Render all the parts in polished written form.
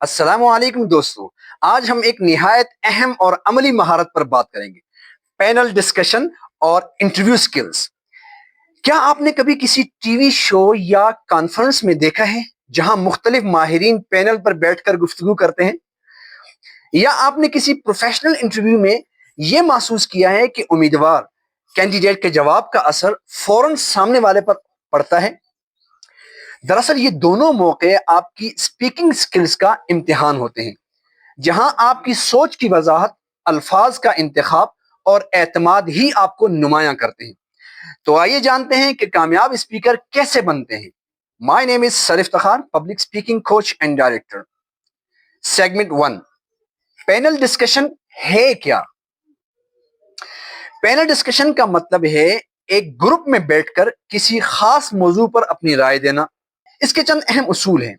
السلام علیکم دوستو، آج ہم ایک نہایت اہم اور عملی مہارت پر بات کریں گے، پینل ڈسکشن اور انٹرویو سکلز۔ کیا آپ نے کبھی کسی ٹی وی شو یا کانفرنس میں دیکھا ہے جہاں مختلف ماہرین پینل پر بیٹھ کر گفتگو کرتے ہیں؟ یا آپ نے کسی پروفیشنل انٹرویو میں یہ محسوس کیا ہے کہ امیدوار کینڈیڈیٹ کے جواب کا اثر فوراً سامنے والے پر پڑتا ہے؟ دراصل یہ دونوں موقع آپ کی اسپیکنگ سکلز کا امتحان ہوتے ہیں، جہاں آپ کی سوچ کی وضاحت، الفاظ کا انتخاب اور اعتماد ہی آپ کو نمایاں کرتے ہیں۔ تو آئیے جانتے ہیں کہ کامیاب اسپیکر کیسے بنتے ہیں۔ My name is sir Iftikhar, public speaking coach and director. Segment 1، panel discussion ہے کیا؟ پینل ڈسکشن کا مطلب ہے ایک گروپ میں بیٹھ کر کسی خاص موضوع پر اپنی رائے دینا۔ اس کے چند اہم اصول ہیں۔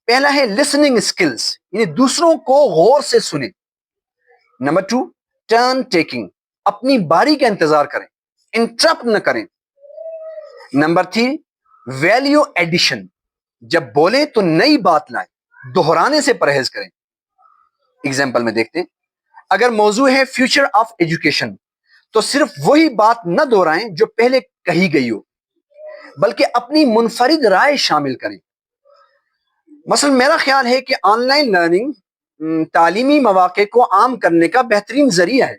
پہلا ہے لسننگ سکلز، یعنی دوسروں کو غور سے سنیں۔ نمبر 2، ٹرن ٹیکنگ، اپنی باری کا انتظار کریں، انٹرپٹ نہ کریں۔ نمبر 3، ویلیو ایڈیشن، جب بولیں تو نئی بات لائیں، دہرانے سے پرہیز کریں۔ ایگزامپل میں دیکھتے ہیں، اگر موضوع ہے فیوچر آف ایجوکیشن تو صرف وہی بات نہ دہرائیں جو پہلے کہی گئی ہو، بلکہ اپنی منفرد رائے شامل کریں۔ مثلا میرا خیال ہے کہ آن لائن لرننگ تعلیمی مواقع کو عام کرنے کا بہترین ذریعہ ہے۔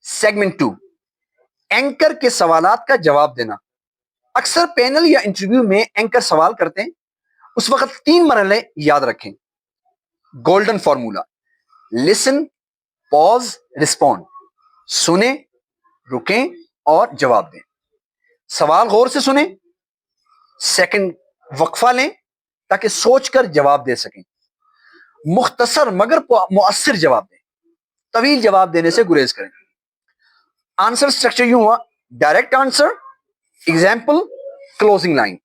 سیگمنٹ 2، اینکر کے سوالات کا جواب دینا۔ اکثر پینل یا انٹرویو میں اینکر سوال کرتے ہیں، اس وقت 3 مرحلے یاد رکھیں۔ گولڈن فارمولا: لسن، پاز، ریسپونڈ۔ سنیں، رکیں اور جواب دیں۔ سوال غور سے سنیں۔ سیکنڈ، وقفہ لیں تاکہ سوچ کر جواب دے سکیں۔ مختصر مگر مؤثر جواب دیں، طویل جواب دینے سے گریز کریں۔ آنسر سٹرکچر یوں ہوا: direct answer, example, closing line.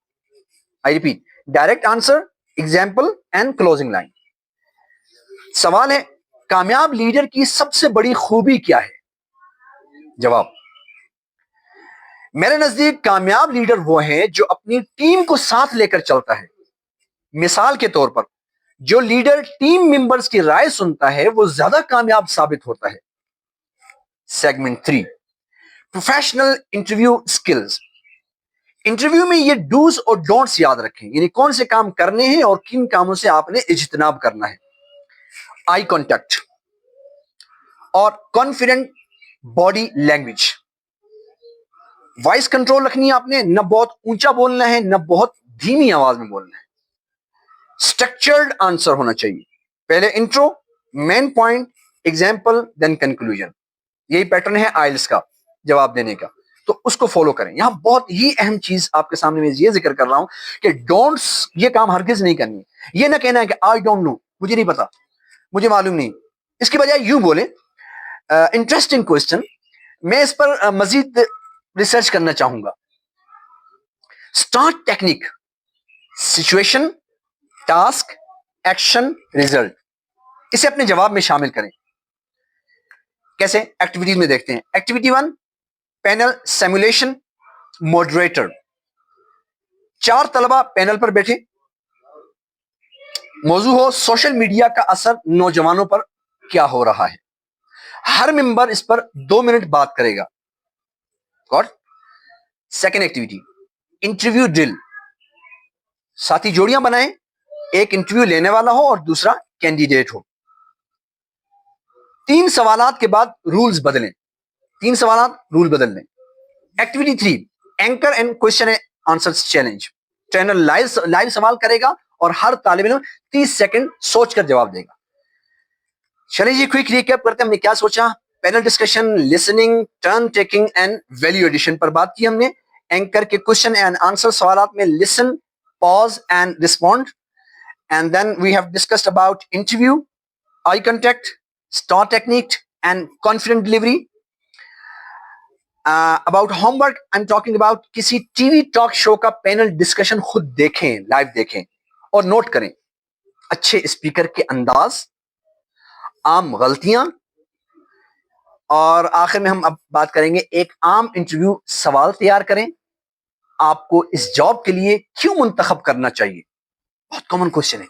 I repeat, direct answer, example and closing line. سوال ہے، کامیاب لیڈر کی سب سے بڑی خوبی کیا ہے؟ جواب: میرے نزدیک کامیاب لیڈر وہ ہے جو اپنی ٹیم کو ساتھ لے کر چلتا ہے۔ مثال کے طور پر، جو لیڈر ٹیم ممبرز کی رائے سنتا ہے وہ زیادہ کامیاب ثابت ہوتا ہے۔ Segment 3، professional interview skills. Interview میں یہ ڈوز اور ڈونٹس یاد رکھیں، یعنی کون سے کام کرنے ہیں اور کن کاموں سے آپ نے اجتناب کرنا ہے۔ آئی کانٹیکٹ اور confident body language. Voice control رکھنی ہے آپ نے، نہ بہت اونچا بولنا ہے نہ بہت دھیمی آواز میں بولنا ہے۔ اسٹرکچرڈ آنسر ہونا چاہیے، پہلے انٹرو، مین پوائنٹ، ایگزامپل، دین کنکلوژن۔ یہی پیٹرن ہے آئلس کا جواب دینے کا، تو اس کو فالو کریں۔ یہاں بہت ہی اہم چیز آپ کے سامنے میں یہ ذکر کر رہا ہوں کہ ڈونٹس یہ کام ہرگز نہیں کرنی ہے۔ یہ نہ کہنا ہے کہ آئی ڈونٹ نو، مجھے نہیں پتا، مجھے معلوم نہیں۔ اس کی بجائے یوں بولیں، انٹرسٹنگ کوسچن، میں اس پر مزید ریسرچ کرنا چاہوں گا۔ STAR technique: situation, task, action, result, اسے اپنے جواب میں شامل کریں۔ کیسے؟ ایکٹیویٹیز میں دیکھتے ہیں۔ Activity 1، panel simulation, moderator. 4 طلبہ پینل پر بیٹھے، موضوع ہو سوشل میڈیا کا اثر نوجوانوں پر کیا ہو رہا ہے۔ ہر ممبر اس پر 2 منٹ بات کرے گا۔ Second activity, interview drill. ساتھی جوڑیاں بنائیں، ایک انٹرویو لینے والا ہو اور دوسرا کینڈیڈیٹ ہو۔ 3 سوالات کے بعد رولز بدلیں، 3 سوالات رول بدل لیں۔ Activity 3، anchor and question answer challenge. Trainer live سوال کرے گا اور ہر طالب علم 30 سیکنڈ سوچ کر جواب دے گا۔ چلیے جی، کوئک ریکیپ کرتے ہیں ہم نے کیا سوچا۔ Panel discussion, listening, turn taking and value addition پر بات کی ہم نے۔ اینکر کے کوسچن اینڈ آنسر سوالات میں listen, pause and respond, and then we have discussed about interview, eye contact, STAR technique and confident delivery. About homework, I'm talking about کسی TV talk show کا panel discussion خود دیکھیں، live دیکھیں اور note کریں اچھے speaker کے انداز، عام غلطیاں، اور آخر میں ہم اب بات کریں گے ایک عام انٹرویو سوال تیار کریں، آپ کو اس جاب کے لیے کیوں منتخب کرنا چاہیے؟ بہت کامن کوشچن ہے،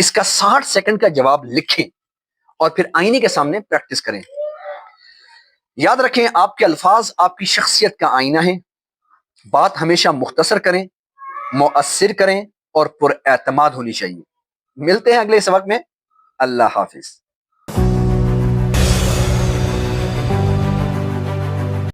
اس کا 60 سیکنڈ کا جواب لکھیں اور پھر آئینے کے سامنے پریکٹس کریں۔ یاد رکھیں آپ کے الفاظ آپ کی شخصیت کا آئینہ ہیں۔ بات ہمیشہ مختصر کریں، مؤثر کریں اور پر اعتماد ہونی چاہیے۔ ملتے ہیں اگلے سبق میں۔ اللہ حافظ۔